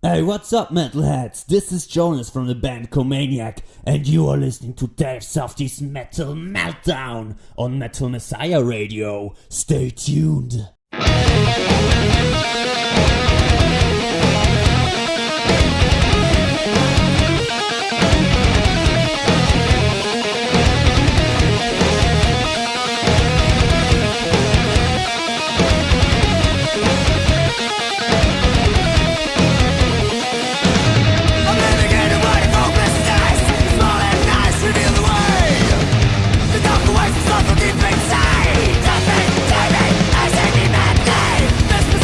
Hey, what's up, metalheads? This is Jonas from the band Comaniac, and you are listening to Dave Softee's Metal Meltdown on Metal Messiah Radio. Stay tuned. Deep inside, nothing, as any madly. This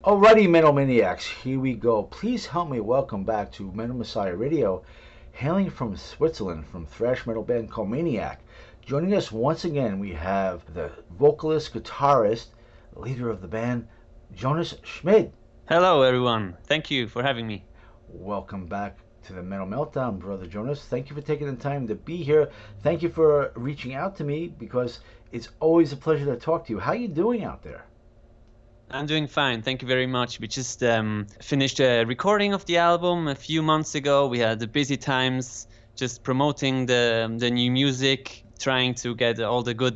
Alrighty, Metal Maniacs, here we go. Please help me welcome back to Metal Messiah Radio, hailing from Switzerland, from thrash metal band Comaniac. Joining us once again, we have the vocalist, guitarist, leader of the band, Jonas Schmid. Hello, everyone. Thank you for having me. Welcome back to the Metal Meltdown, Brother Jonas. Thank you for taking the time to be here. Thank you for reaching out to me because it's always a pleasure to talk to you. How are you doing out there? I'm doing fine. Thank you very much. We just finished a recording of the album a few months ago. We had the busy times just promoting the new music, trying to get all the good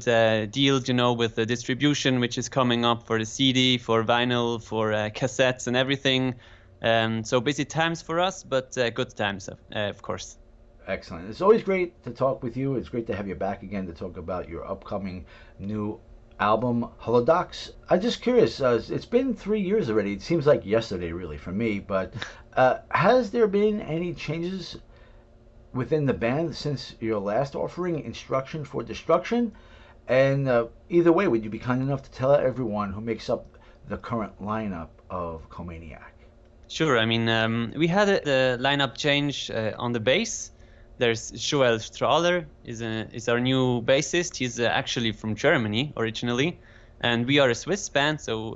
deals, with the distribution, which is coming up for the CD, for vinyl, for cassettes and everything. So busy times for us, but good times, of course. Excellent. It's always great to talk with you. It's great to have you back again to talk about your upcoming new album, Holodox. I'm just curious, it's been 3 years already. It seems like yesterday, really, for me, but has there been any changes within the band since your last offering, Instruction for Destruction? And either way, would you be kind enough to tell everyone who makes up the current lineup of Comaniac? Sure. I mean, we had the lineup change on the bass. There's Strahler is our new bassist. He's actually from Germany originally, and we are a Swiss band, so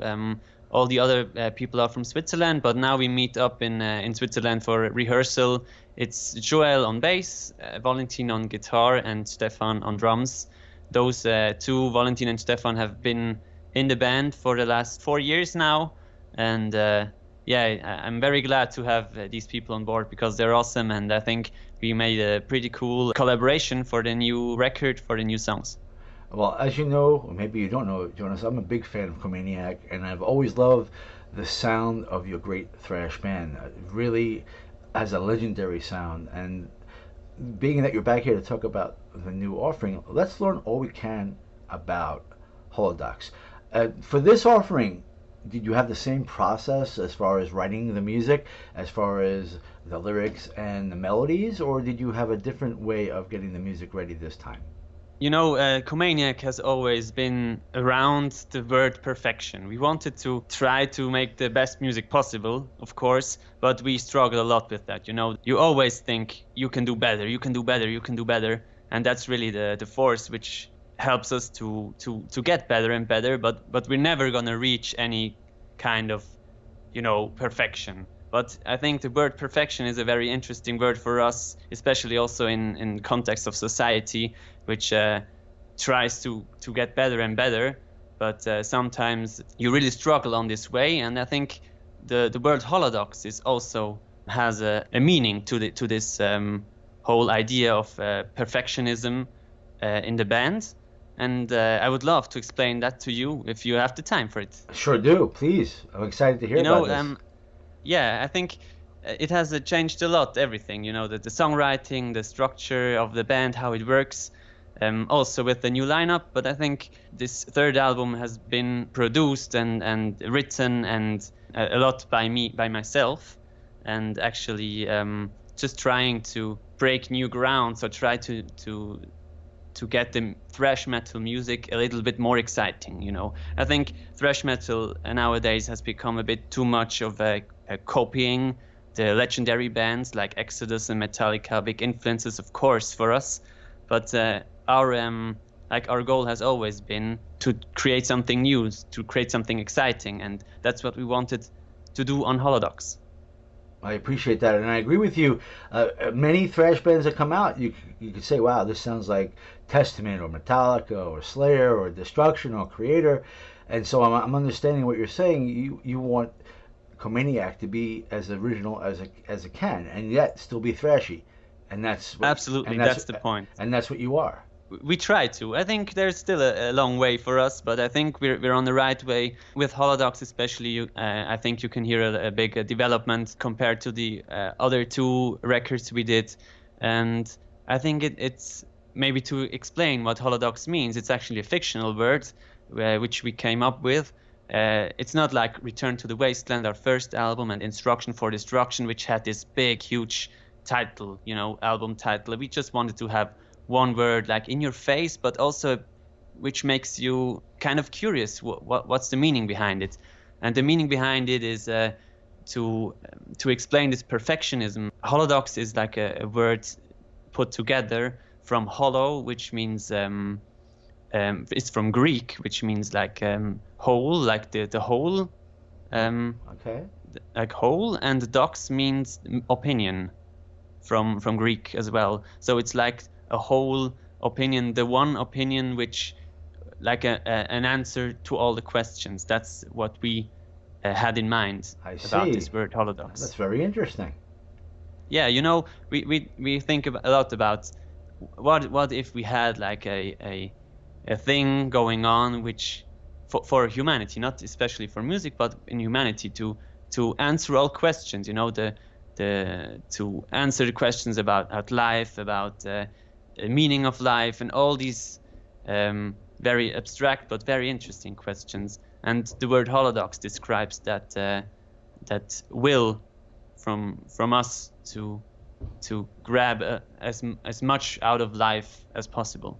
all the other people are from Switzerland. But now we meet up in Switzerland for rehearsal. It's Joel on bass, Valentin on guitar, and Stefan on drums. Those two, Valentin and Stefan, have been in the band for the last 4 years now, and yeah, I'm very glad to have these people on board because they're awesome, and I think we made a pretty cool collaboration for the new record, for the new songs. Well, as you know, or maybe you don't know, Jonas, I'm a big fan of Comaniac, and I've always loved the sound of your great thrash band. It really has a legendary sound, and being that you're back here to talk about the new offering, let's learn all we can about Holodox. For this offering, did you have the same process as far as writing the music, as far as the lyrics and the melodies, or did you have a different way of getting the music ready this time? Comaniac has always been around the word perfection. We wanted to try to make the best music possible, of course, but we struggle a lot with that. You always think you can do better, you can do better, you can do better, and that's really the force which helps us to get better and better, but we're never gonna reach any kind of perfection. But I think the word perfection is a very interesting word for us, especially also in context of society, which tries to get better and better, but sometimes you really struggle on this way. And I think the word Holodox is also has a meaning to this whole idea of perfectionism in the band. And I would love to explain that to you if you have the time for it. Sure do, please. I'm excited to hear about this. Yeah, I think it has changed a lot, everything, the songwriting, the structure of the band, how it works, also with the new lineup. But I think this third album has been produced and written and a lot by myself, and actually just trying to break new ground, so try to get the thrash metal music a little bit more exciting. I think thrash metal nowadays has become a bit too much of a copying the legendary bands like Exodus and Metallica, big influences, of course, for us. But our goal has always been to create something new, to create something exciting, and that's what we wanted to do on Holodox. I appreciate that, and I agree with you. Many thrash bands that come out, you could say, wow, this sounds like Testament or Metallica or Slayer or Destruction or Creator. And so I'm understanding what you're saying. You want Comaniac to be as original as it can, and yet still be thrashy. And that's absolutely, that's the point. And that's what you are. We try to. I think there's still a long way for us, but I think we're on the right way. With Holodox especially, I think you can hear a big development compared to the other two records we did. And I think it's maybe to explain what Holodox means. It's actually a fictional word which we came up with. It's not like Return to the Wasteland, our first album, and Instruction for Destruction, which had this big, huge title, album title. We just wanted to have one word like in your face, but also which makes you kind of curious what's the meaning behind it. And the meaning behind it is to explain this perfectionism. Holodox is like a word put together from holo, which means it's from Greek, which means like whole, like the whole. Okay. Like whole, and dox means opinion from Greek as well. So it's like a whole opinion, the one opinion which like an answer to all the questions. That's what we had in mind about this word holodox. That's very interesting. Yeah, you know, we think a lot about what if we had like a thing going on which for humanity, not especially for music, but in humanity, to answer all questions, you know, to answer the questions about life, about the meaning of life, and all these very abstract but very interesting questions. And the word holodox describes that will from us to grab as much out of life as possible.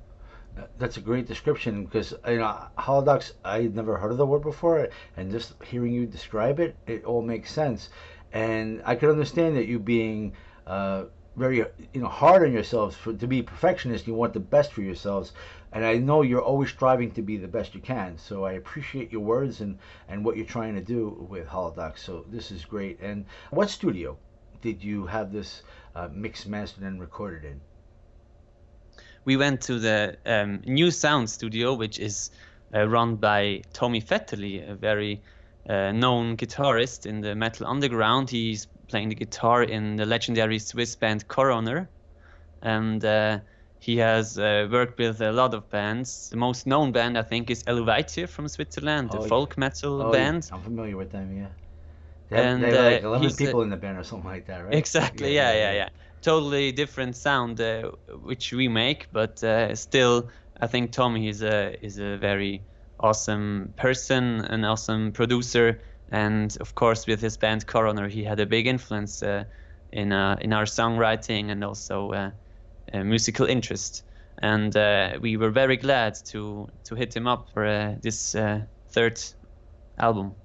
That's a great description, because holodox, I'd never heard of the word before, and just hearing you describe it, it all makes sense. And I could understand that you being very hard on yourselves to be perfectionist. You want the best for yourselves, and I know you're always striving to be the best you can. So I appreciate your words and what you're trying to do with holodox. So this is great. And what studio did you have this mixed, mastered, and recorded in? We went to the New Sound studio, which is run by Tommy Vetterli, a very known guitarist in the metal underground. He's playing the guitar in the legendary Swiss band Coroner, and he has worked with a lot of bands. The most known band, I think, is Eluveitir from Switzerland, the folk metal band. I'm familiar with them, yeah. And they have like 11 people in the band or something like that, right? Exactly, yeah. Totally different sound which we make, but still, I think Tommy is a very awesome person, an awesome producer, and of course with his band Coroner, he had a big influence in our songwriting and also musical interest. And we were very glad to hit him up for this third album.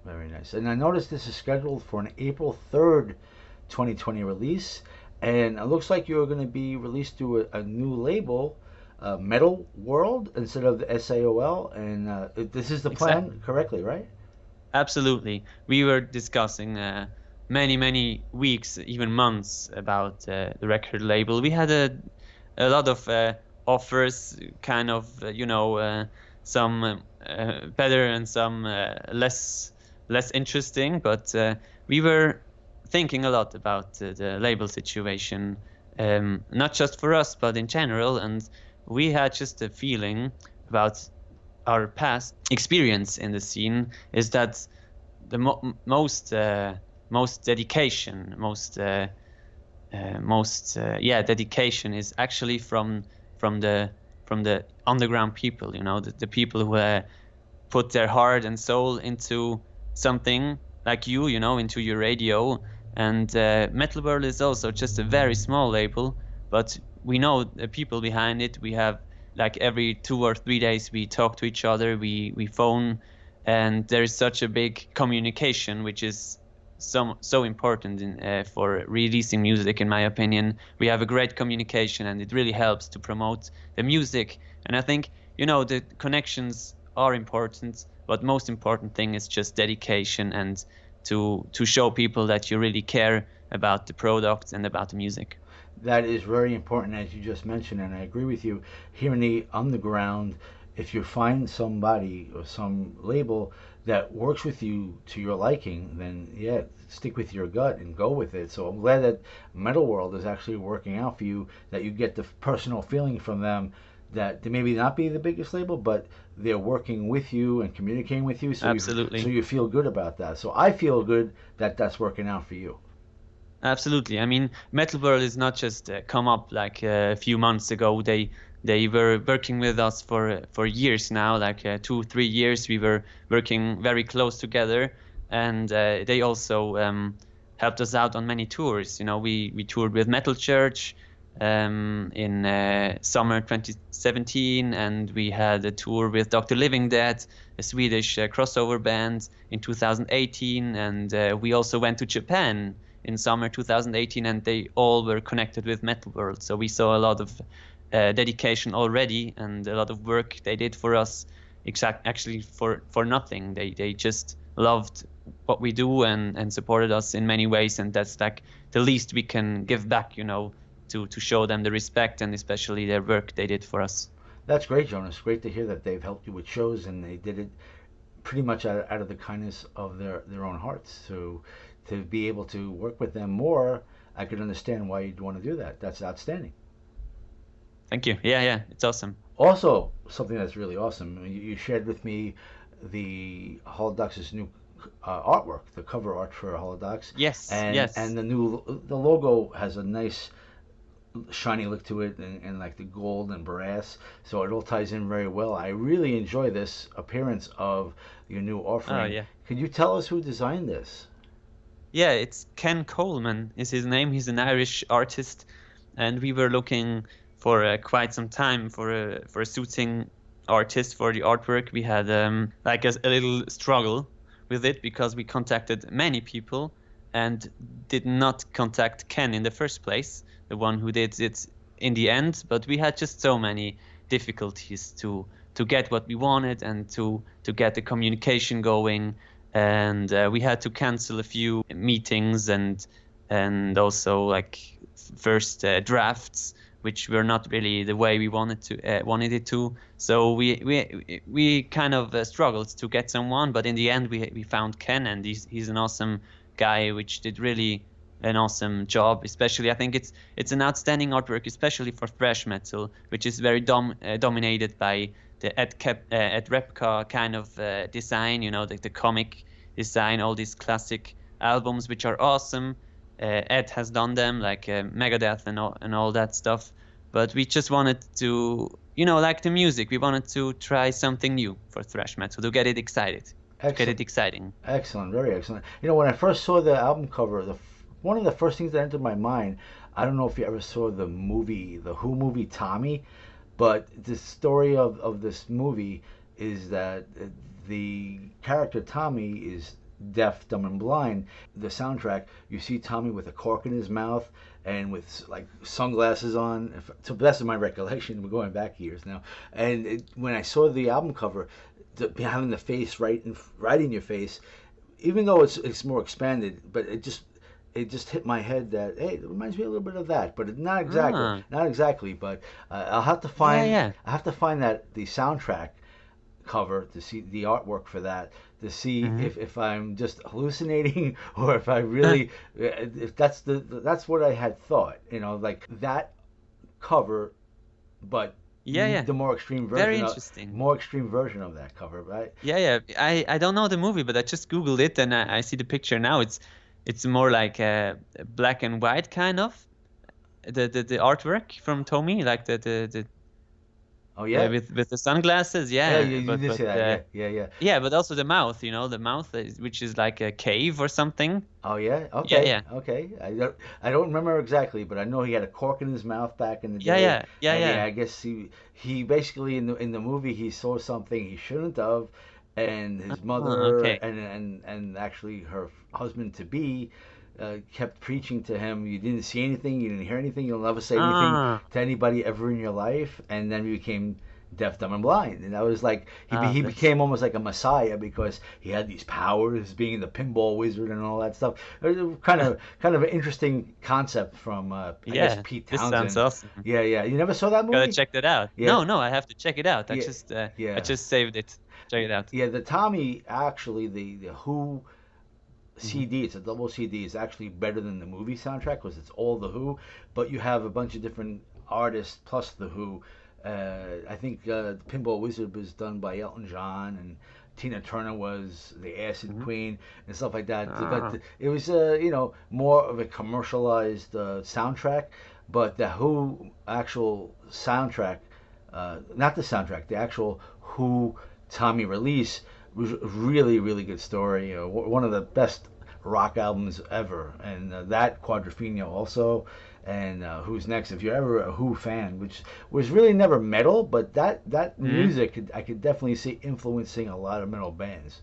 Very nice. And I noticed this is scheduled for an April 3rd, 2020 release. And it looks like you're going to be released to a new label, MetalWorld, instead of the SAOL. And this is the plan, correctly, right? Absolutely. We were discussing many weeks, even months, about the record label. We had a lot of offers, kind of, some better and some less interesting. But we were thinking a lot about the label situation, not just for us, but in general. And we had just a feeling about our past experience in the scene is that the most dedication, dedication is actually from the underground people. You know, the people who put their heart and soul into something, like you know, into your radio. And MetalWorld is also just a very small label, but we know the people behind it. We have, like, every 2 or 3 days we talk to each other, we phone, and there is such a big communication, which is so important for releasing music, in my opinion. We have a great communication, and it really helps to promote the music. And I think, the connections are important, but most important thing is just dedication and to show people that you really care about the product and about the music. That is very important, as you just mentioned, and I agree with you. Here in the underground, if you find somebody or some label that works with you to your liking, then yeah, stick with your gut and go with it. So I'm glad that MetalWorld is actually working out for you, that you get the personal feeling from them that they maybe not be the biggest label, but they're working with you and communicating with you. So absolutely. So you feel good about that. So I feel good that that's working out for you. Absolutely. I mean, MetalWorld is not just come up like a few months ago. They were working with us for years now, like 2-3 years. We were working very close together, and they also helped us out on many tours. We toured with Metal Church, in summer 2017, and we had a tour with Dr. Living Dead, a Swedish crossover band, in 2018, and we also went to Japan in summer 2018, and they all were connected with MetalWorld. So we saw a lot of dedication already, and a lot of work they did for us, actually for nothing. They just loved what we do and supported us in many ways, and that's like the least we can give back, you know, to show them the respect and especially their work they did for us. That's great, Jonas. Great to hear that they've helped you with shows, and they did it pretty much out of the kindness of their own hearts. So to be able to work with them more, I could understand why you'd want to do that. That's outstanding. Thank you. Yeah, it's awesome. Also, something that's really awesome, you shared with me the Holodox's new artwork, the cover art for Holodox. Yes, and, yes. And the logo has a nice shiny look to it, and like the gold and brass, so it all ties in very well. I really enjoy this appearance of your new offering. Oh, yeah. Could you tell us who designed this? Yeah, it's Ken Coleman is his name. He's an Irish artist, and we were looking for quite some time for a suiting artist for the artwork. We had like a little struggle with it because we contacted many people and did not contact Ken in the first place, the one who did it in the end. But we had just so many difficulties to get what we wanted and to get the communication going, and we had to cancel a few meetings and also like first drafts, which were not really the way we wanted it to. So we kind of struggled to get someone, but in the end we found Ken, and he's an awesome guy, which did really an awesome job. Especially, I think it's an outstanding artwork, especially for thrash metal, which is very dominated by the Ed Repka kind of design. You know, the comic design, all these classic albums, which are awesome. Ed has done them, like Megadeth and all that stuff. But we just wanted to, you know, like the music, we wanted to try something new for thrash metal to get it excited. Excellent. Get it exciting. Excellent, very excellent. You know, when I first saw the album cover, one of the first things that entered my mind, I don't know if you ever saw the Who movie Tommy, but the story of this movie is that the character Tommy is deaf, dumb, and blind. The soundtrack, you see Tommy with a cork in his mouth and with like sunglasses on. To the best of my recollection, we're going back years now. And when I saw the album cover, having the face right in your face, even though it's more expanded, but it just hit my head that, hey, it reminds me a little bit of that, but not exactly. But I'll have to find I have to find that the soundtrack cover to see the artwork for that, to see if I'm just hallucinating or if I really if that's what I had thought, you know, like that cover, but the more extreme version. Very interesting. More extreme version of that cover, right? Yeah. I don't know the movie, but I just Googled it and I see the picture now. It's more like a black and white kind of the artwork from Tommy, like the Oh yeah, with the sunglasses, yeah. You did say that, yeah. Yeah, but also the mouth, you know, which is like a cave or something. Oh yeah, okay, yeah. Okay. I don't remember exactly, but I know he had a cork in his mouth back in the day. Yeah. I guess he basically in the movie he saw something he shouldn't have, and his mother and actually her husband to be. Kept preaching to him, you didn't see anything, you didn't hear anything, you'll never say anything to anybody ever in your life, and then he became deaf, dumb, and blind. And I was like, he became almost like a messiah because he had these powers, being the pinball wizard and all that stuff. It was kind of an interesting concept from I guess Pete Townsend. This sounds awesome. Yeah. You never saw that movie? Gotta check that out. Yeah. No, I have to check it out. I just saved it. Check it out. Yeah, the Tommy, actually, the Who CD, it's a double CD, is actually better than the movie soundtrack because it's all the Who, but you have a bunch of different artists plus the Who. I think Pinball Wizard was done by Elton John, and Tina Turner was the Acid Queen and stuff like that. But it was more of a commercialized soundtrack, but the Who actual soundtrack, not the soundtrack, the actual Who Tommy release was a really, really good story. One of the best rock albums ever, and that Quadrophenia also, and Who's Next. If you're ever a Who fan, which was really never metal, but that music I could definitely see influencing a lot of metal bands.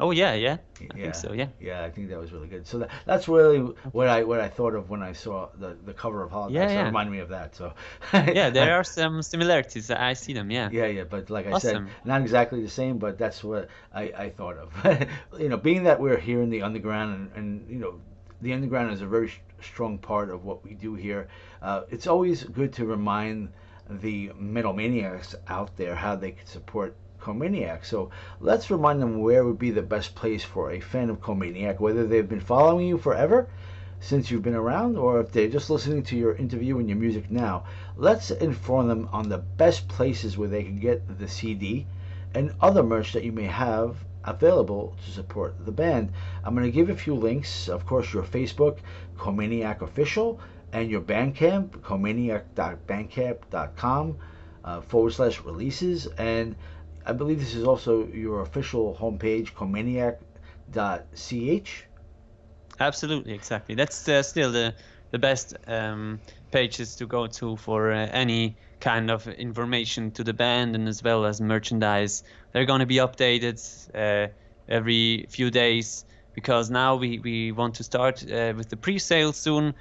Oh yeah, I think so. Yeah. Yeah, I think that was really good. So that's really what I thought of when I saw the cover of Holodox. Yeah. It reminded me of that. So Yeah, there are some similarities. I see them. Yeah. yeah. But like I said, Awesome. not exactly the same. But that's what I thought of. Being that we're here in the underground, and the underground is a very strong part of what we do here. It's always good to remind the metal maniacs out there how they can support Comaniac. So let's remind them where would be the best place for a fan of Comaniac, whether they've been following you forever since you've been around, or if they're just listening to your interview and your music now. Let's inform them on the best places where they can get the CD and other merch that you may have available to support the band. I'm going to give a few links. Of course, your Facebook, Comaniac Official, and your Bandcamp, comaniac.bandcamp.com /releases. And I believe this is also your official homepage, comaniac.ch. Absolutely, exactly. That's still the best pages to go to for any kind of information to the band, and as well as merchandise. They're going to be updated every few days, because now we want to start with the pre-sale soon.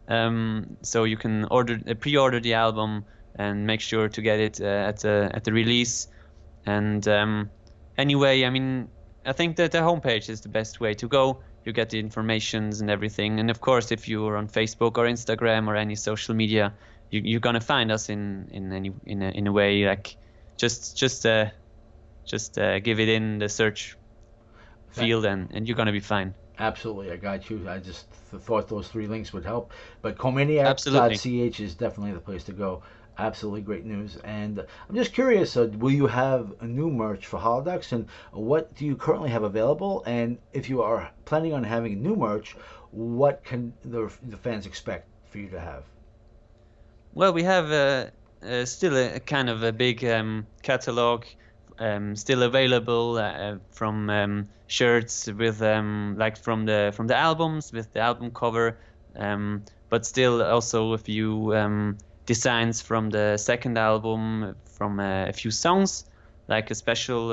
So you can pre-order the album and make sure to get it at the release. And anyway, I mean, I think that the homepage is the best way to go. You get the informations and everything. And of course, if you are on Facebook or Instagram or any social media, you're gonna find us in a way, like just give it in the search field, and you're gonna be fine. Absolutely, I got you. I just thought those 3 links would help. But comaniac.ch is definitely the place to go. Absolutely great news. And I'm just curious, will you have a new merch for Holodox, and what do you currently have available? And if you are planning on having new merch, what can the fans expect for you to have? Well, we have still a kind of a big catalog still available, from shirts with like from the albums with the album cover, but still also a few designs from the second album, from a few songs, like a special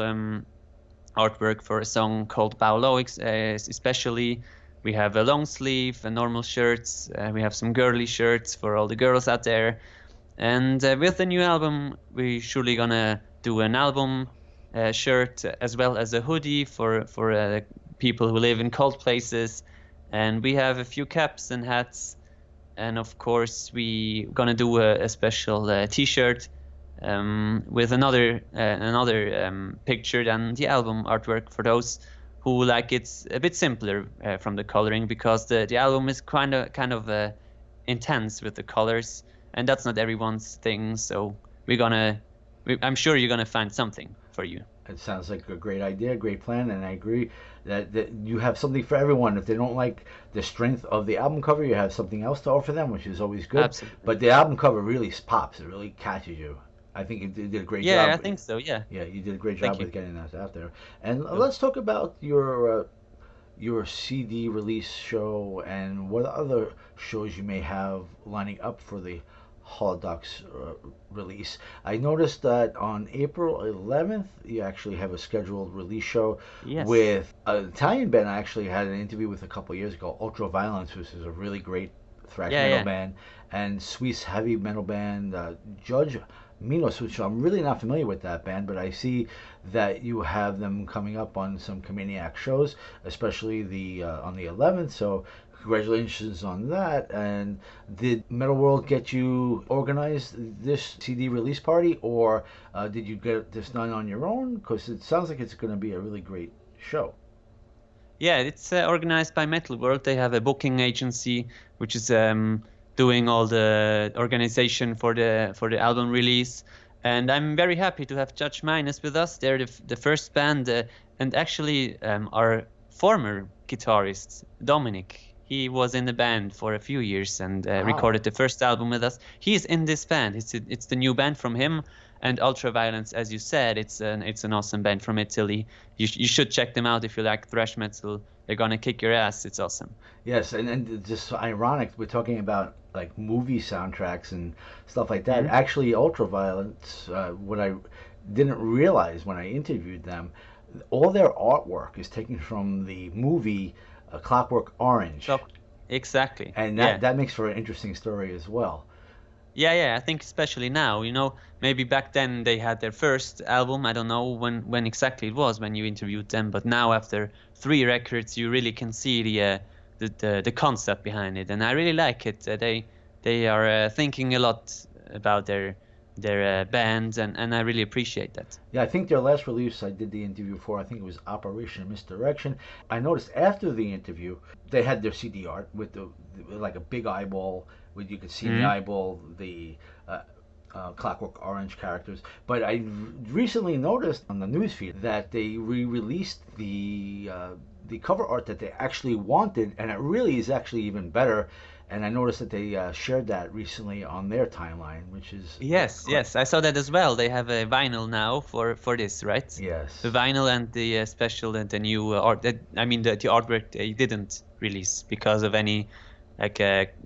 artwork for a song called Bauloix, especially. We have a long sleeve, a normal shirts. We have some girly shirts for all the girls out there. And with the new album, we're surely gonna do an album shirt, as well as a hoodie for people who live in cold places. And we have a few caps and hats. And of course, we gonna do a special T-shirt with another picture than the album artwork, for those who like it's a bit simpler from the coloring, because the album is kind of intense with the colors, and that's not everyone's thing. So I'm sure you're gonna find something for you. It sounds like a great idea, great plan, and I agree that you have something for everyone. If they don't like the strength of the album cover, you have something else to offer them, which is always good. Absolutely. But the album cover really pops. It really catches you. I think you did a great job. Yeah, I think so, yeah. Yeah, you did a great job with getting that out there. And Good. Let's talk about your CD release show and what other shows you may have lining up for the Holodox release. I noticed that on April 11th, you actually have a scheduled release show with an Italian band. I actually had an interview with a couple years ago, Ultraviolence, which is a really great thrash metal band, and Swiss heavy metal band, Judge Minos, which I'm really not familiar with that band, but I see that you have them coming up on some Comaniac shows, especially on the 11th. So congratulations on that. And did MetalWorld get you organized this CD release party, or did you get this done on your own? Because it sounds like it's going to be a really great show. Yeah, it's organized by MetalWorld. They have a booking agency which is doing all the organization for the album release, and I'm very happy to have Judge Minus with us. They're the first band, and actually our former guitarist Dominic, he was in the band for a few years and recorded the first album with us. He's in this band. It's the new band from him, And Ultraviolence, as you said, it's an awesome band from Italy. You should check them out if you like thrash metal. They're gonna kick your ass. It's awesome. Yes, and just ironic, we're talking about like movie soundtracks and stuff like that. Mm-hmm. Actually, Ultraviolence, what I didn't realize when I interviewed them, all their artwork is taken from the movie Clockwork Orange. So, exactly. And that makes for an interesting story as well. Yeah, I think especially now, maybe back then they had their first album. I don't know when exactly it was when you interviewed them, but now after 3 records, you really can see the concept behind it, and I really like it. They are thinking a lot about their band, and I really appreciate that. Yeah, I think their last release I did the interview for, I think it was Operation Misdirection. I noticed after the interview, they had their CD art with like a big eyeball, where you could see in the eyeball the Clockwork Orange characters. But I recently noticed on the newsfeed that they re-released the cover art that they actually wanted, and it really is actually even better. And I noticed that they shared that recently on their timeline, which is yes, I saw that as well. They have a vinyl now for this, right? Yes. The vinyl and the special and the new art. The artwork they didn't release because of any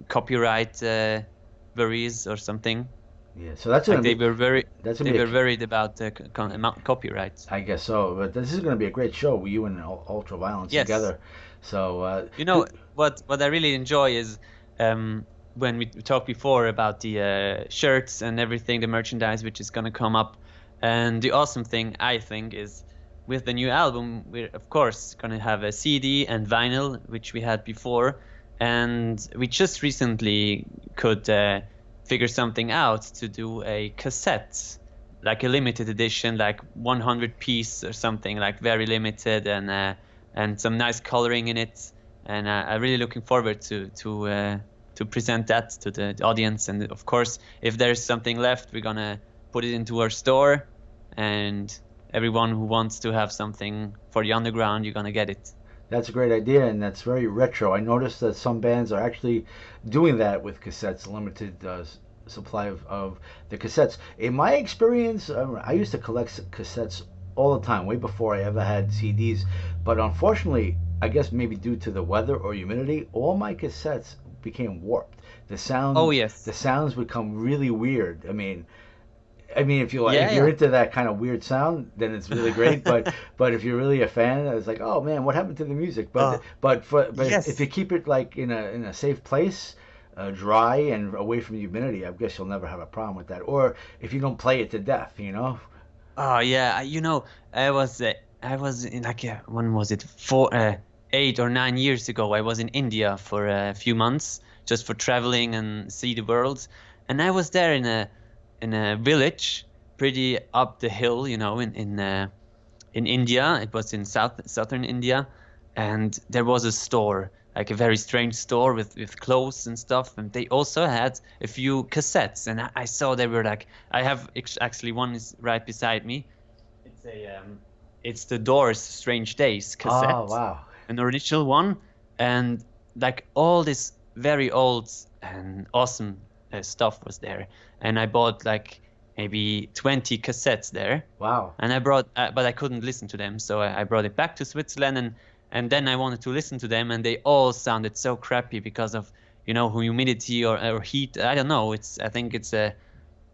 copyright worries or something. Yeah, so that's they were worried about copyright. I guess so, but this is going to be a great show with you and Ultraviolence together. So what I really enjoy is when we talked before about the shirts and everything, the merchandise which is going to come up, and the awesome thing I think is with the new album we're of course going to have a CD and vinyl, which we had before, and we just recently could figure something out to do a cassette, like a limited edition, like 100 piece or something, like very limited, and some nice coloring in it, and I'm really looking forward to present that to the audience. And of course, if there's something left, we're gonna put it into our store, and everyone who wants to have something for the underground, you're gonna get it. That's a great idea, and that's very retro. I noticed that some bands are actually doing that with cassettes, limited supply of the cassettes. In my experience, I used to collect cassettes all the time, way before I ever had CDs. But unfortunately, I guess maybe due to the weather or humidity, all my cassettes became warped. The sound, the sounds become really weird. I mean, if you if you're into that kind of weird sound, then it's really great. But if you're really a fan, it's like, oh man, what happened to the music? But if you keep it like in a safe place, dry and away from humidity, I guess you'll never have a problem with that. Or if you don't play it to death, Oh yeah, I was in when was it? 8 or 9 years ago. I was in India for a few months, just for traveling and see the world, and I was there in a village, pretty up the hill, in India. It was in southern India, and there was a store, like a very strange store with clothes and stuff, and they also had a few cassettes, and I saw they were like, I have actually one is right beside me. It's the Doors' Strange Days cassette. Oh wow. An original one, and like all this very old and awesome stuff was there, and I bought like maybe 20 cassettes there. Wow. And I brought but I couldn't listen to them, so I brought it back to Switzerland, and then I wanted to listen to them, and they all sounded so crappy because of humidity or heat. I don't know, I think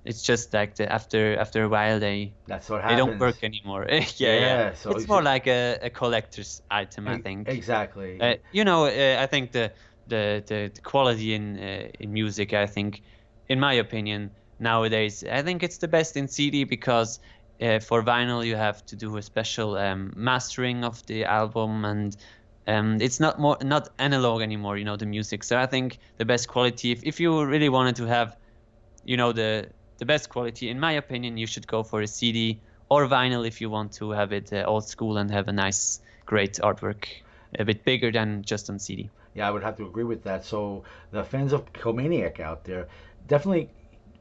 it's just like after a while that's what happens. They don't work anymore. Yeah. So it's more like a collector's item, I think. Exactly. I think the quality in music, I think, in my opinion, nowadays, I think it's the best in CD, because for vinyl you have to do a special mastering of the album, and it's not analog anymore, the music. So I think the best quality, if you really wanted to have, the best quality, in my opinion, you should go for a CD or vinyl if you want to have it old school and have a nice, great artwork, a bit bigger than just on CD. Yeah, I would have to agree with that. So the fans of Comaniac out there, definitely,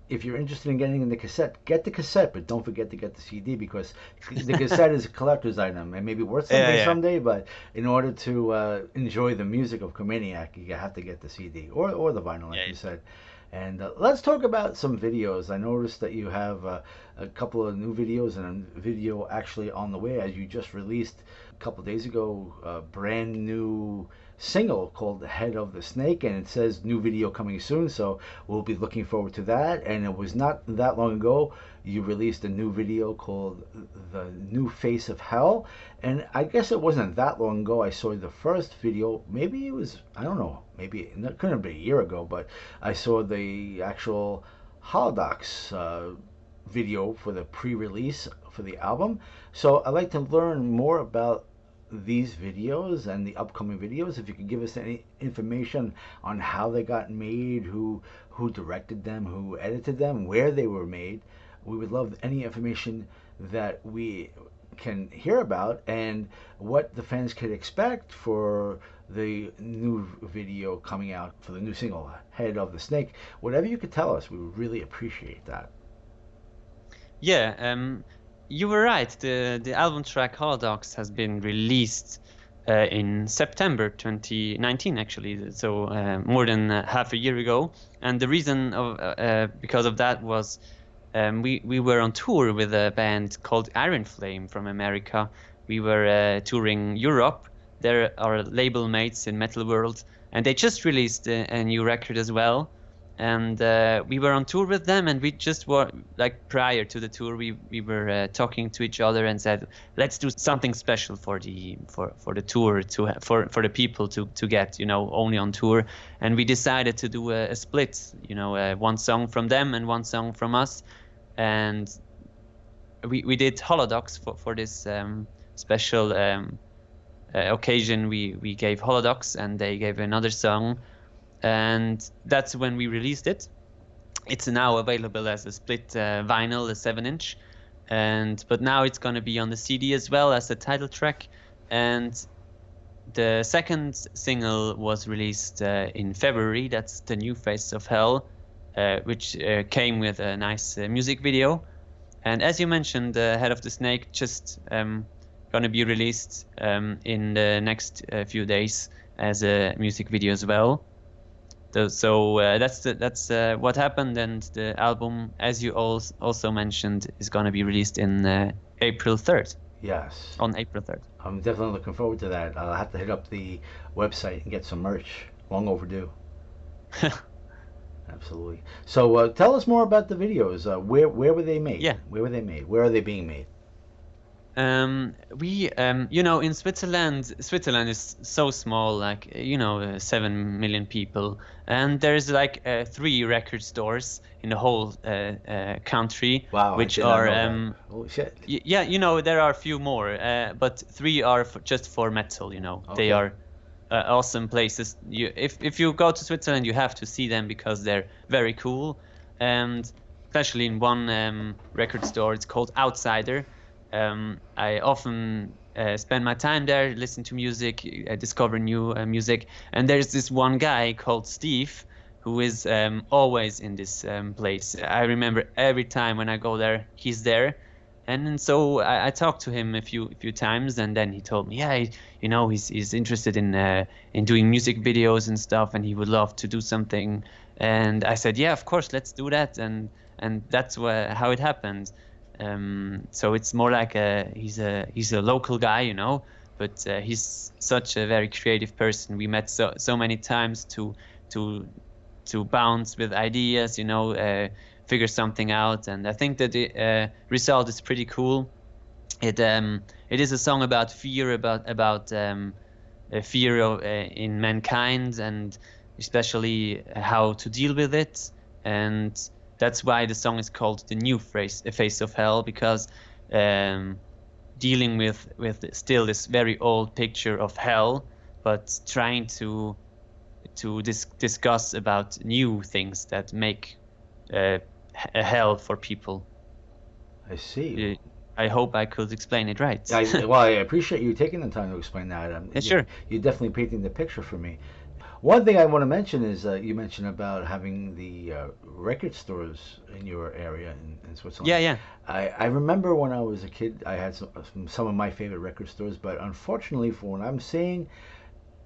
if you're interested in getting the cassette, get the cassette, but don't forget to get the CD, because the cassette is a collector's item and maybe worth something someday, but in order to enjoy the music of Comaniac, you have to get the CD or the vinyl, like you said. And let's talk about some videos. I noticed that you have a couple of new videos and a video actually on the way, as you just released a couple of days ago, a brand new single called Head of the Snake, and it says new video coming soon, so we'll be looking forward to that. And it was not that long ago you released a new video called The New Face of Hell, and I guess it wasn't that long ago I saw the first video. Maybe it was, I don't know, maybe it couldn't have been a year ago, but I saw the actual Holodox video for the pre-release for the album. So I'd like to learn more about these videos and the upcoming videos. If you could give us any information on how they got made, who directed them, who edited them, where they were made. We would love any information that we can hear about, and what the fans could expect for the new video coming out for the new single, Head of the Snake. Whatever you could tell us, we would really appreciate that. Yeah, you were right. The album track Holodox has been released in September 2019, actually, so more than half a year ago. And the reason because of that was we were on tour with a band called Iron Flame from America. We were touring Europe. They're our label mates in MetalWorld, and they just released a new record as well. And we were on tour with them, and we just were, like, prior to the tour, we were talking to each other and said, let's do something special for the tour, for the people to get, only on tour. And we decided to do a split, one song from them and one song from us. And we did Holodox for this special occasion. We gave Holodox, and they gave another song. And that's when we released it. It's now available as a split vinyl, a 7-inch, but now it's going to be on the CD as well as a title track. And the second single was released in February. That's The New Face of Hell, which came with a nice music video. And as you mentioned, Head of the Snake just going to be released in the next few days as a music video as well. So that's what happened, and the album, as you also mentioned, is going to be released in April 3rd. Yes. On April 3rd. I'm definitely looking forward to that. I'll have to hit up the website and get some merch. Long overdue. Absolutely. So tell us more about the videos. Where were they made? Yeah. Where were they made? Where are they being made? In Switzerland is so small, 7 million people, and there's 3 record stores in the whole country. Wow, which are holy shit. There are a few more, but 3 are just for metal. Okay. They are awesome places. If you go to Switzerland, you have to see them because they're very cool, and especially in one record store, it's called Outsider. I often spend my time there, listen to music, discover new music. And there's this one guy called Steve who is always in this place. I remember every time when I go there, he's there. And so I talked to him a few times, and then he told me, he's interested in doing music videos and stuff, and he would love to do something. And I said, yeah, of course, let's do that. And that's how it happened. So it's more like he's a local guy, but he's such a very creative person. We met so many times to bounce with ideas, figure something out, and I think that the result is pretty cool. It is a song about fear, about fear in mankind, and especially how to deal with it. And that's why the song is called The New Face of Hell, because dealing with still this very old picture of hell, but trying to discuss about new things that make a hell for people. I see. I hope I could explain it right. I appreciate you taking the time to explain that. Yeah, sure. You're definitely painting the picture for me. One thing I want to mention is you mentioned about having the record stores in your area in Switzerland. Yeah. I remember when I was a kid, I had some of my favorite record stores, but unfortunately for what I'm seeing,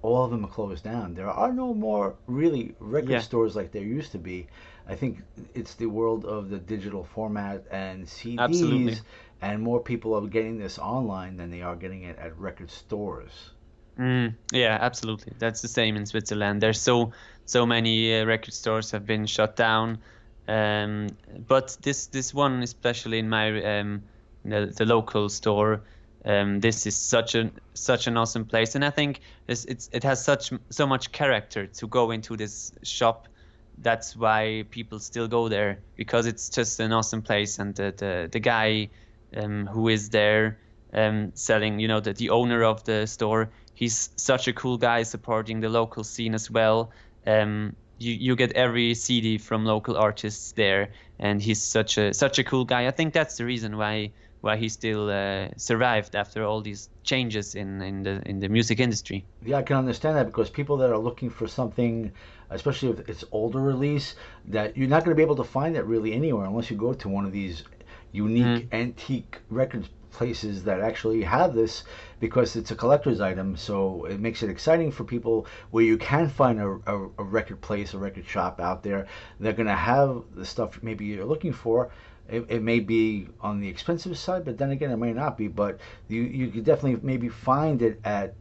all of them are closed down. There are no more really record Yeah, stores like there used to be. I think it's the world of the digital format and absolutely. CDs, and more people are getting this online than they are getting it at record stores. Yeah, absolutely. That's the same in Switzerland. There's so many record stores have been shut down, um, but this one, especially in my the local store, this is such an awesome place, and I think it has so much character to go into this shop. That's why people still go there, because it's just an awesome place, and the guy who is there selling, the owner of the store, he's such a cool guy, supporting the local scene as well. You get every CD from local artists there, and he's such a cool guy. I think that's the reason why he still survived after all these changes in the music industry. Yeah, I can understand that, because people that are looking for something, especially if it's older release, that you're not going to be able to find that really anywhere unless you go to one of these unique Mm, antique record places that actually have this, because it's a collector's item. So it makes it exciting for people where you can find a record place, a record shop out there. They're going to have the stuff maybe you're looking for. It may be on the expensive side, but then again, it may not be. But you could definitely maybe find it at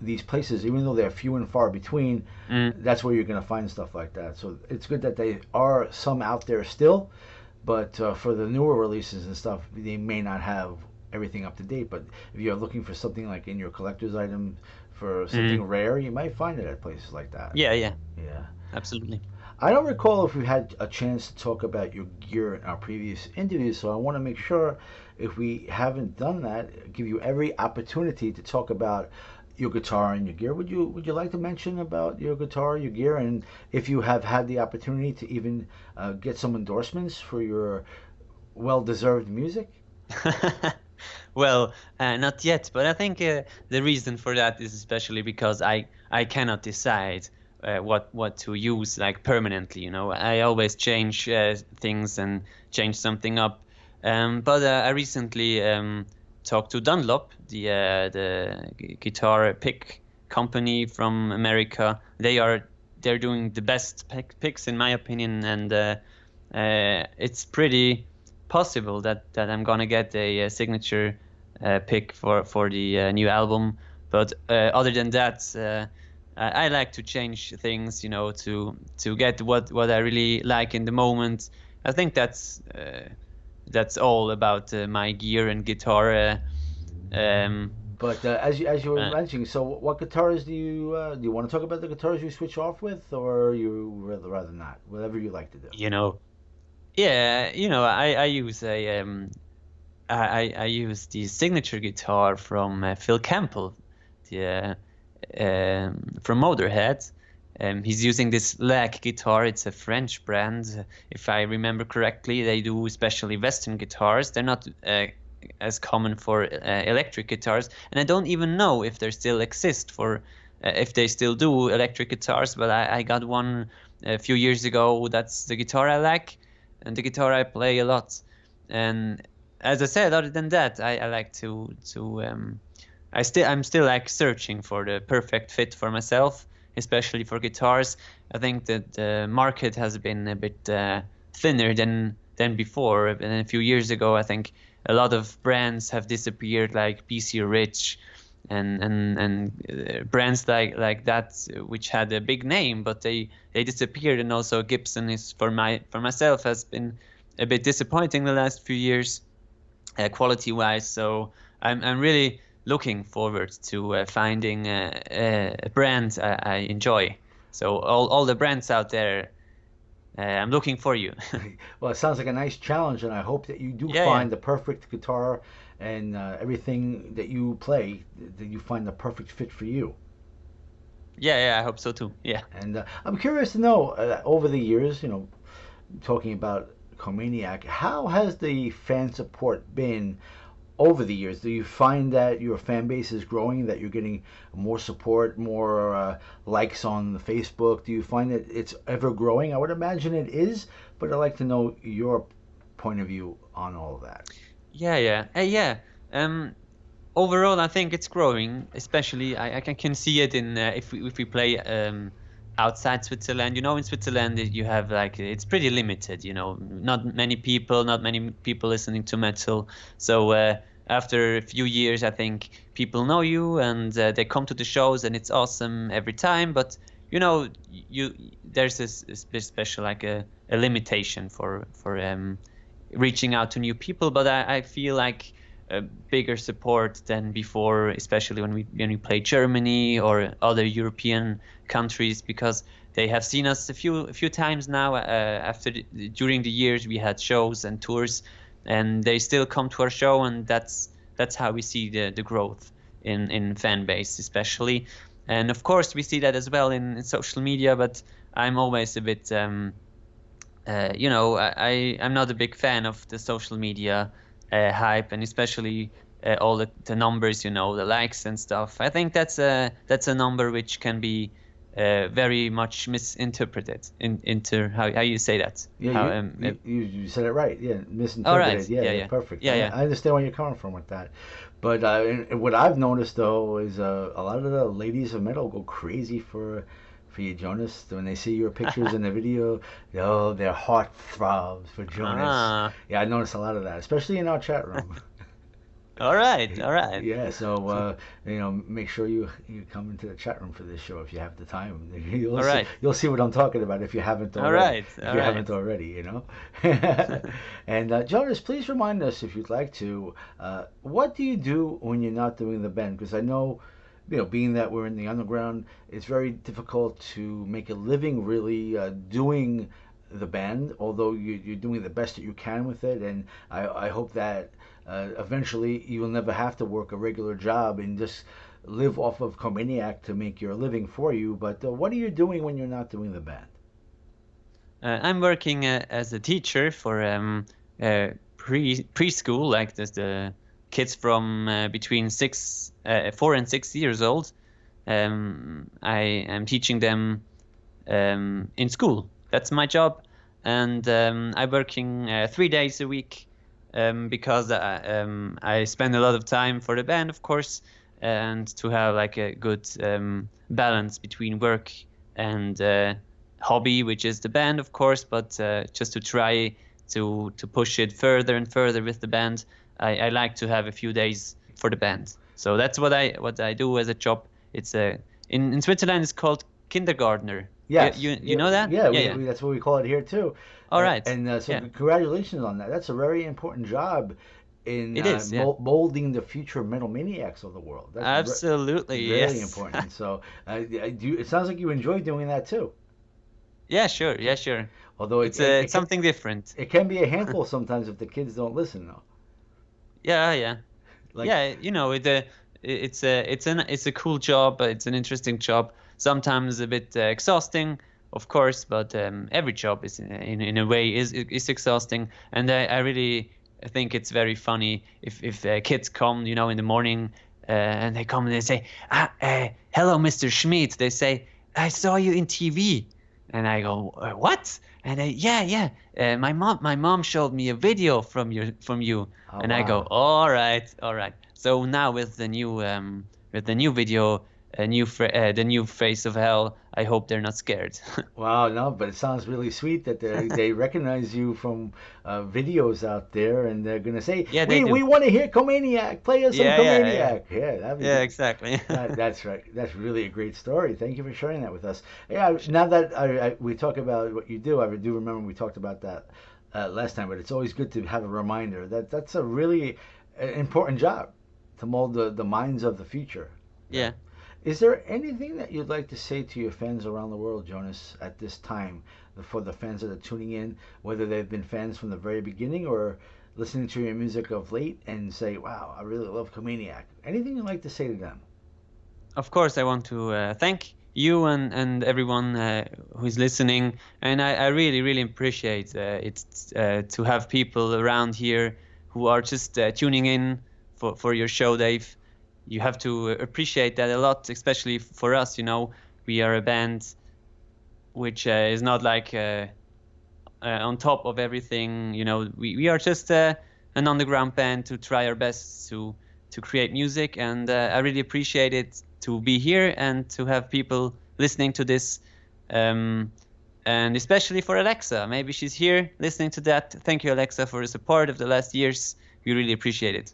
these places, even though they're few and far between. mm, That's where you're going to find stuff like that. So it's good that they are some out there still, but for the newer releases and stuff, they may not have everything up to date. But if you're looking for something like in your collector's item for something mm. rare, you might find it at places like that. Yeah, yeah, Yeah. absolutely. I don't recall if we had a chance to talk about your gear in our previous interviews, so I want to make sure, if we haven't done that, give you every opportunity to talk about your guitar and your gear. Would you like to mention about your guitar, your gear, and if you have had the opportunity to even get some endorsements for your well-deserved music? Well, not yet, but I think the reason for that is especially because I cannot decide what to use like permanently. I always change things and change something up. But I recently talked to Dunlop, the guitar pick company from America. They're doing the best picks in my opinion, and it's pretty possible that I'm gonna get a signature pick for the new album. But other than that, I like to change things, to get what I really like in the moment. I think that's all about my gear and guitar. Um, But as you were uh, mentioning, so what guitars do you want to talk about, the guitars you switch off with, or you rather not? Whatever you like to do. you know, yeah, I use I use the signature guitar from Phil Campbell, the from Motorhead. He's using this lag guitar. It's a French brand, if I remember correctly. They do especially Western guitars. They're not as common for electric guitars, and I don't even know if they still exist for if they still do electric guitars. But I got one a few years ago. That's the guitar I like, and the guitar I play a lot. And as I said, other than that, I like to I'm still like searching for the perfect fit for myself, especially for guitars. I think that the market has been a bit thinner than before. And a few years ago, I think a lot of brands have disappeared, like PC Rich and brands like that, which had a big name, but they disappeared. And also Gibson is for myself has been a bit disappointing the last few years, quality wise. So I'm really looking forward to finding a brand I enjoy. So all the brands out there, I'm looking for you. Well, it sounds like a nice challenge, and I hope that you do Yeah, yeah, find the perfect guitar and everything that you play, that you find the perfect fit for you. yeah. I hope so too. Yeah. And I'm curious to know, over the years, talking about Comaniac, how has the fan support been over the years? Do you find that your fan base is growing, that you're getting more support, more likes on the Facebook? Do you find that it's ever growing? I would imagine it is, but I'd like to know your point of view on all of that. Yeah, yeah, yeah. Um, Overall, I think it's growing. Especially, I can see it in if we play outside Switzerland. In Switzerland you have like it's pretty limited. Not many people listening to metal. So after a few years, I think people know you and they come to the shows and it's awesome every time. But there's this special like a limitation for reaching out to new people. But I feel like a bigger support than before, especially when we play Germany or other European countries, because they have seen us a few times now. During the years we had shows and tours, and they still come to our show, and that's how we see the growth in fan base especially. And of course we see that as well in social media, but I'm always a bit I'm not a big fan of the social media hype, and especially all the numbers, the likes and stuff. I think that's a number which can be very much misinterpreted into how you say that. Yeah, you said it right. Yeah, misinterpreted. Oh, right. Yeah, perfect. Yeah. I understand where you're coming from with that. But and what I've noticed though is a lot of the ladies of metal go crazy for you, Jonas. When they see your pictures in the video, their heart throbs for Jonas. Yeah, I noticed a lot of that, especially in our chat room. All right. Yeah, so make sure you come into the chat room for this show if you have the time. You'll see what I'm talking about if you haven't already. Haven't already, And Jonas, please remind us, if you'd like to, what do you do when you're not doing the band? Because I know, being that we're in the underground, it's very difficult to make a living really doing the band, although you're doing the best that you can with it. And I hope that eventually you will never have to work a regular job and just live off of Comaniac to make your living for you. But what are you doing when you're not doing the band? I'm working as a teacher for preschool, like the kids from between 4 and 6 years old. I am teaching them in school. That's my job, and I'm working 3 days a week because I spend a lot of time for the band, of course, and to have like a good balance between work and hobby, which is the band, of course, but just to try to push it further and further with the band. I like to have a few days for the band. So that's what I do as a job. It's in Switzerland it's called kindergartner. Yes. You know that? Yeah, that's what we call it here too. All right. And congratulations on that. That's a very important job in molding the future metal maniacs of the world. That's absolutely, very important. So it sounds like you enjoy doing that too. Yeah, sure. Although it's something different. It can be a handful sometimes if the kids don't listen, though. Yeah. It's a cool job. It's an interesting job. Sometimes a bit exhausting, of course, but every job is in a way is exhausting. And I really think it's very funny if kids come, in the morning, and they come and they say, "Hello, Mr. Schmid." They say, "I saw you in TV." And I go, "What?" And yeah. My mom showed me a video from you. Oh, and wow. I go, all right. So now with the new video, the new face of hell, I hope they're not scared. Wow, no, but it sounds really sweet that they recognize you from videos out there, and they're gonna say, we want to hear Comaniac, play us some Comaniac. Yeah, exactly. That's right. That's really a great story. Thank you for sharing that with us. Yeah, now that we talk about what you do, I do remember we talked about that last time, but it's always good to have a reminder that that's a really important job to mold the minds of the future. Yeah. Is there anything that you'd like to say to your fans around the world, Jonas, at this time, for the fans that are tuning in, whether they've been fans from the very beginning or listening to your music of late and say, wow, I really love Comaniac? Anything you'd like to say to them? Of course, I want to thank you and everyone who's listening. And I really, really appreciate it to have people around here who are just tuning in for your show, Dave. You have to appreciate that a lot, especially for us. We are a band which is not like on top of everything. We are just an underground band to try our best to to create music, and I really appreciate it to be here and to have people listening to this, and especially for Alexa. Maybe she's here listening to that. Thank you, Alexa, for the support of the last years. We really appreciate it.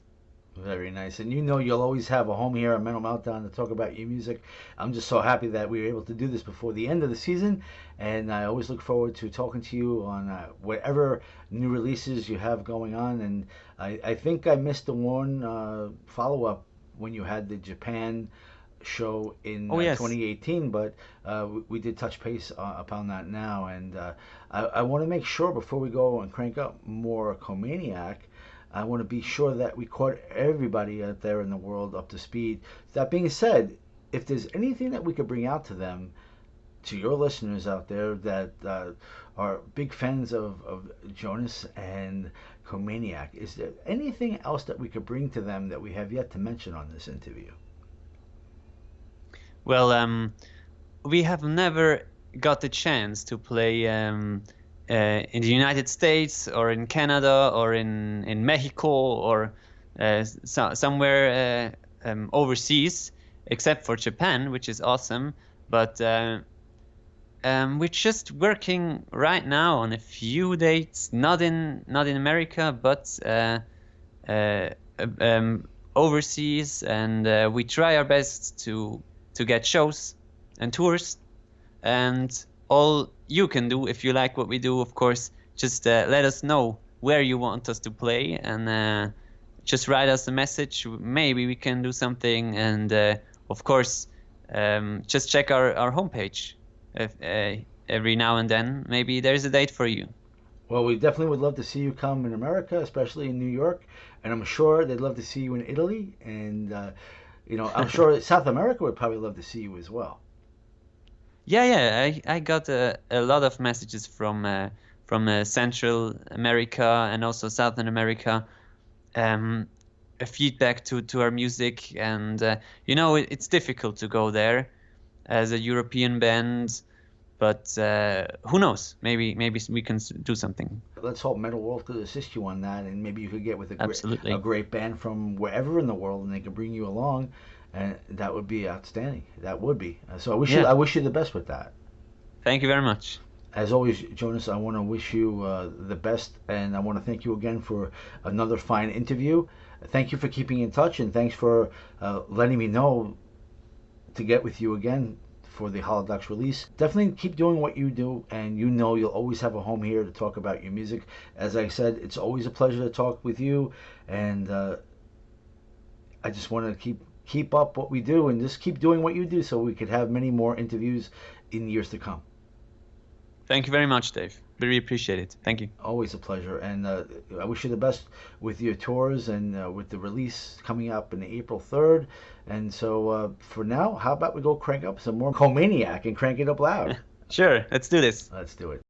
Very nice. And you'll always have a home here at Metal Meltdown to talk about your music. I'm just so happy that we were able to do this before the end of the season. And I always look forward to talking to you on whatever new releases you have going on. And I think I missed the one follow-up when you had the Japan show in 2018, but we did touch base upon that now. And I want to make sure before we go and crank up more Comaniac, I want to be sure that we caught everybody out there in the world up to speed. That being said, if there's anything that we could bring out to them, to your listeners out there that are big fans of Jonas and Comaniac, is there anything else that we could bring to them that we have yet to mention on this interview? Well, we have never got the chance to play in the United States or in Canada or in Mexico or somewhere overseas, except for Japan, which is awesome. But we're just working right now on a few dates, not in America, but overseas, and we try our best to get shows and tours. And all you can do, if you like what we do, of course, just let us know where you want us to play, and just write us a message. Maybe we can do something, and of course, just check our homepage every now and then. Maybe there's a date for you. Well, we definitely would love to see you come in America, especially in New York, and I'm sure they'd love to see you in Italy, and I'm sure South America would probably love to see you as well. Yeah, I got a lot of messages from Central America and also Southern America, a feedback to our music, and it's difficult to go there as a European band, but who knows? Maybe we can do something. Let's hope MetalWorld could assist you on that, and maybe you could get with Absolutely. a great band from wherever in the world, and they could bring you along. And that would be outstanding. That would be. So I wish you the best with that. Thank you very much. As always, Jonas, I want to wish you the best, and I want to thank you again for another fine interview. Thank you for keeping in touch, and thanks for letting me know to get with you again for the Holodox release. Definitely keep doing what you do, and you'll always have a home here to talk about your music. As I said, it's always a pleasure to talk with you, and I just want to keep up what we do and just keep doing what you do so we could have many more interviews in years to come. Thank you very much, Dave. Really appreciate it. Thank you. Always a pleasure. And I wish you the best with your tours and with the release coming up on April 3rd. And so for now, how about we go crank up some more Comaniac and crank it up loud? Sure, let's do this. Let's do it.